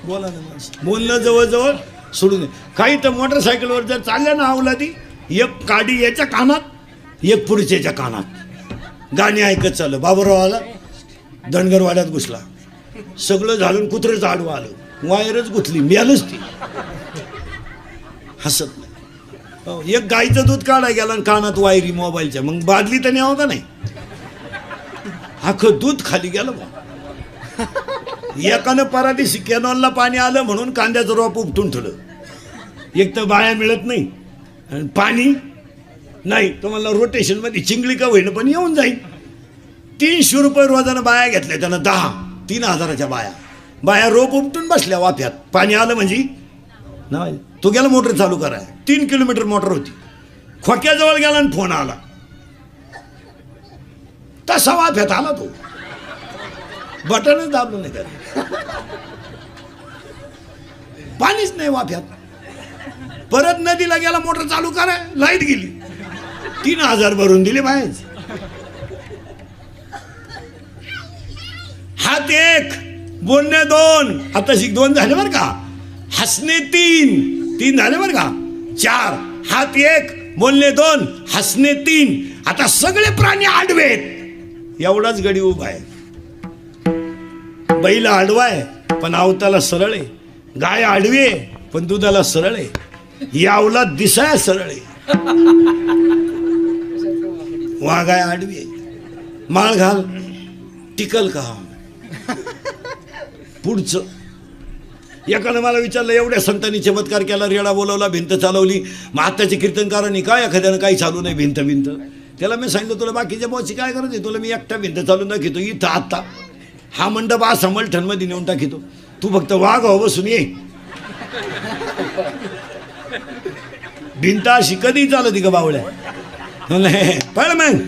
बोला ना माणसं. बोलणं जवळजवळ सोडून दे. काही तर मोटरसायकलवर जर चालल्या ना अवलादी, एक काडी याच्या कानात एक पुढच्याच्या कानात गाणी ऐकत चाललं. बाबूराव आला, धनगरवाड्यात घुसला, सगळं झालं, कुत्रंच आडवं आलं, वायरच गुथली, मिळालंच ती. हसत नाही. हो, एक गाईचं दूध काढाय गेला आणि कानात वायरी मोबाईलच्या, मग बादली तर न्यावं का नाही? अख्खं दूध खाली गेलं बा. एकानं पराठीशी कॅनॉलला पाणी आलं म्हणून कांद्याचं रोप उपटून ठेवलं. एक तर बाया मिळत नाही आणि पाणी नाही, तर मला रोटेशनमध्ये चिंगळी का होईना पण येऊन जाईल. 300 रुपये रोजानं बाया घेतल्या त्यानं, 3,000च्या बाया रोप उपटून बसल्या वाफ्यात. पाणी आलं म्हणजे नाही, तो गेला मोटर चालू कराय. 3 किलोमीटर मोटर होती, खोक्याजवळ गेला आणि फोन आला. तसा वाफ्यात आला तो, बटनच दाबलं नाही त्याला, पाणीच नाही वाफ्यात. परत नदीला गेला, मोटर चालू कराय, लाईट गेली, 3,000 भरून दिले बाहेर. हात 1, बोलणे 2, आता 2 झाले बरं का, हसणे 3 झाले बरं का, 4. हात 1, बोलणे 2, हसणे 3. आता सगळे प्राणी आडवेत, एवढाच गडी उभा आहे. बैल आडवा आहे पण आवताला सरळ आहे, गाय आडवी आहे पण दुधाला सरळ आहे, यावला दिसाय सरळ आहे. वाघाय आडवी आहे, माळ घाल टिकल का? पुढचं एकानं मला विचारलं, एवढ्या संतांनी चमत्कार केला, रेडा बोलवला, भिंत चालवली, मग आत्ताच्या कीर्तनकारांनी काय एखाद्यानं काही चालू नाही भिंत. त्याला मी सांगितलं, तुला बाकीच्या बॉसची काय गरज आहे, तुला मी एकटा भिंत चालून दाखवतो इथं आत्ता. हा मंडप असा मलठणमध्ये नेऊन टाकितो, तू फक्त वाघ हो बसून ये. भिंत अशी कधी चालती का बावळ्या? पळ मग.